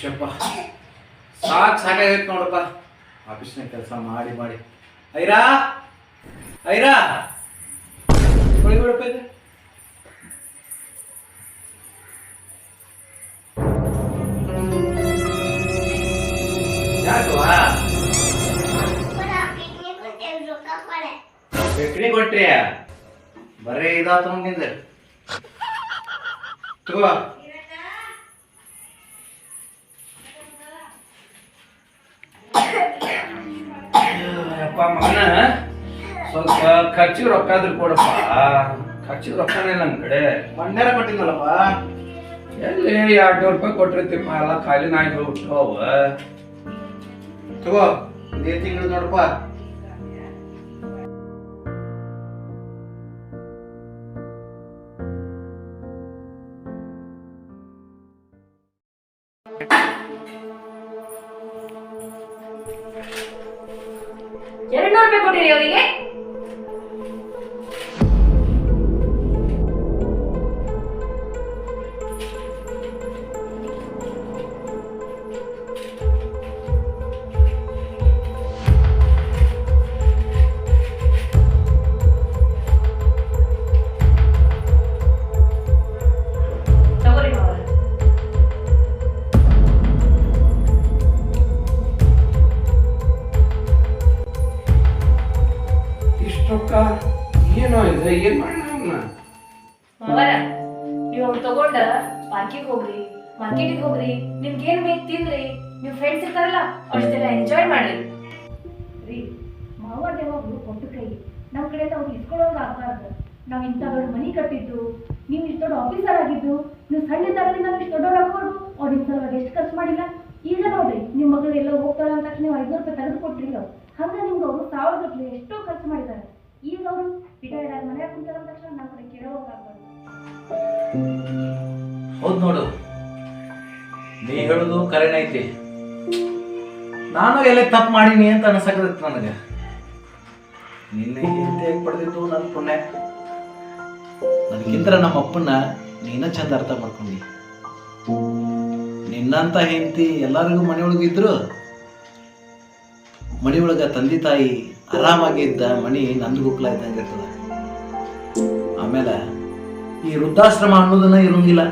ಶಪ್ಪ ಸಾಕಾಗೈತೆ ನೋಡಪ್ಪ. ಆಫೀಸ್ನಾಗ ಕೆಲಸ ಮಾಡಿ ಮಾಡಿ ಐರಾ ಐರಾ ಬಿಡಪ್ಪ. ಇದೆ ಯಾಕವಾ ಬೆಕ್ರಿ ಕೊಟ್ರಿ? ಬರೇ ಇದಾತ ಮುಂದಿಂದ ತಗೋ. ಅಪ್ಪ ಮಗನ ಸ್ವಲ್ಪ ಖರ್ಚಿಗೆ ರೊಕ್ಕ ಆದ್ರೂ ಕೊಡಪ್ಪ. ಖರ್ಚಿಗೆ ರೊಕ್ಕನೇ ನನ್ನ ಕಡೆ ಮಣ್ಣೆರ ಕೊಟ್ಟಿದ್ದಲ್ಲಪ್ಪ. ಎಲ್ಲಿ 200 ರೂಪಾಯಿ ಕೊಟ್ಟಿರ್ತೀಪ್ಪ, ಎಲ್ಲ ಖಾಲಿ ನಾಯಿ ಹೋಗ್ಬಿಟ್ಟು ಅವ. ತಗೋ ಇದೇ ತಿಂಗಳು ನೋಡಪ್ಪ. ₹200 ಕೊಟ್ಟಿರಿ ಅವರಿಗೆ. ಏನೋ ಇದೆ, ಏನ್ ಮಾಡಿ ಮಾವರ ನೀವು ಅವ್ರು ತಗೊಂಡ ಪಾರ್ಕಿಗೆ ಹೋಗ್ರಿ, ಮಾರ್ಕೆಟಿಗೆ ಹೋಗ್ರಿ, ನಿಮ್ಗೆ ಏನ್ ಬೇಕು ತಿನ್ರಿ, ನೀವು ಫ್ರೆಂಡ್ಸ್ ಇರ್ತಾರಲ್ಲ ಅಷ್ಟೆಲ್ಲ ಎಂಜಾಯ್ ಮಾಡ್ರಿ ರೀ. ಮಾವರ್ ಯಾವಾಗ್ಲೂ ಕೊಟ್ಟು ಕೈ ನಮ್ಮ ಕಡೆ ಅವ್ರು ಇಸ್ಕೊಳ್ಳೋಂಗ ಆಗ್ಬಾರ್ದು. ನಾವ್ ಇಂಥ ದೊಡ್ಡ ಮನಿ ಕಟ್ಟಿದ್ದು, ನೀವು ಇಷ್ಟು ದೊಡ್ಡ ಆಫೀಸರ್ ಆಗಿದ್ದು, ನೀವು ಸಣ್ಣಿದ್ದಾಗಲಿ ನಾವು ಇಷ್ಟು ದೊಡ್ಡವರಾಗೋರು ಅವ್ರು ನಿಮ್ ಸಲುವಾಗಿ ಎಷ್ಟು ಖರ್ಚು ಮಾಡಿಲ್ಲ. ಈಗ ನೋಡ್ರಿ ನಿಮ್ ಮಗಳು ಎಲ್ಲ ಹೋಗ್ತಾಳೆ ಅಂತ ತಕ್ಷಣ ನೀವು 500 ರೂಪಾಯಿ ತೆಗೆದು ಕೊಟ್ರಿ. ಹಂಗ ನಿಮ್ಗೆ ಅವರು 1000 ಗಟ್ಟಲೆ ಎಷ್ಟೋ ಖರ್ಚು ಮಾಡಿದ್ದಾರೆ. ಈಗ ಅವರು ರಿಟೈರ್ಡ್ ಆಗಿ ಮನೆ ಕುಂತಾರ ಅಂದ ತಕ್ಷಣ ನಮ್ಮ ಕಡೆ ಕೇಳೋಕಾಗ್ಬಾರ್ದು. ಹೌದು ನೋಡು, ನೀ ಹೇಳುದು ಕರೆನ ಐತಿ. ನಾನು ಎಲ್ಲ ತಪ್ಪು ಮಾಡೀನಿ ಅಂತ ಅನ್ಸಕತ್ತ ನನಗೆ. ನಿನ್ನೆ ಹೆಂಡತಿ ಪಡೆದಿದ್ದು ನನ್ನ ಪುಣ್ಯ. ನನಗಿಂತ ನಮ್ಮ ಅಪ್ಪನ ನೀನ ಚಂದ ಅರ್ಥ ಮಾಡ್ಕೊಂಡಿ. ನಿನ್ನಂತ ಹೆಂಡತಿ ಎಲ್ಲರಿಗೂ ಮನೆಯೊಳಗೆ ಇದ್ರು, ಮನೆಯೊಳಗ ತಂದೆ ತಾಯಿ ಆರಾಮಾಗಿ ಇದ್ದ ಮನಿ ನಂದು ಗುಕ್ಲ ಇದ್ದಂಗೆ ಇರ್ತದ. ಆಮೇಲೆ ಈ ವೃದ್ಧಾಶ್ರಮ ಅನ್ನೋದನ್ನ ಇರೋಂಗಿಲ್ಲ.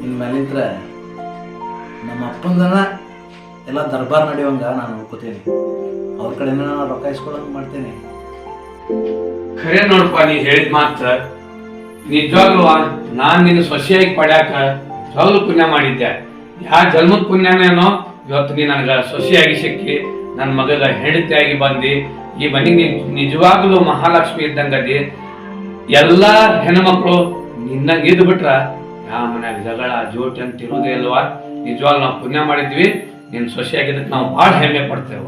ಇನ್ಮೇಲಿಂತ್ರ ನಮ್ಮ ಅಪ್ಪಂದನ ಎಲ್ಲ ದರ್ಬಾರ್ ನಡೆಯುವಂಗ ನಾನು ನೋಡ್ಕೋತೇನೆ. ಅವ್ರ ಕಡೆನ ನಾನು ರೊಕ್ಕ ಇಸ್ಕೊಳ್ಳೋಂಗ ಮಾಡ್ತೇನೆ. ಖರೆ ನೋಡಪ್ಪ, ನೀ ಹೇಳಿದ ಮಾತ ನಿಜವಾಗ್ಲೂ ನಾನ್ ನಿನ್ನ ಸೊಸೆಯಾಗಿ ಪಡ್ಯಾಕ ನಿಜವಾಗ್ಲೂ ಪುಣ್ಯ ಮಾಡಿದ್ದೆ. ಯಾ ಜನ್ಮದ ಪುಣ್ಯನೇನೋ ಇವತ್ತು ನೀ ನನಗ ಸೊಸೆಯಾಗಿ ಸಿಕ್ಕಿ ನನ್ನ ಮಗಗ ಹೆಂಡತಿಯಾಗಿ ಬಂದಿ ಈ ಮನೆಗೆ ನಿಜವಾಗ್ಲೂ ಮಹಾಲಕ್ಷ್ಮಿ ಇದ್ದಂಗದಿ. ಎಲ್ಲಾ ಹೆಣ್ಮಕ್ಳು ನಿನ್ನಂಗೆ ಇದ್ದು ಬಿಟ್ರ ಯಾವ ಮನ್ಯಾಗ ಜಗಳ ಜೋಟಿ ಅಂತ ಇರೋದೇ ಅಲ್ವಾ. ನಿಜವಾಗ್ಲೂ ನಾವು ಪುಣ್ಯ ಮಾಡಿದ್ವಿ. ನಿನ್ ಸೊಸೆಯಾಗಿದ್ದಕ್ಕೆ ನಾವು ಬಹಳ ಹೆಮ್ಮೆ ಪಡ್ತೇವ.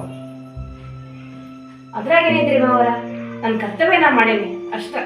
ಅದ್ರಾಗೇನಿದ್ರಿ ಮಾವರ, ನನ್ನ ಕರ್ತವ್ಯ ನಾ ಮಾಡೇನಿ ಅಷ್ಟ.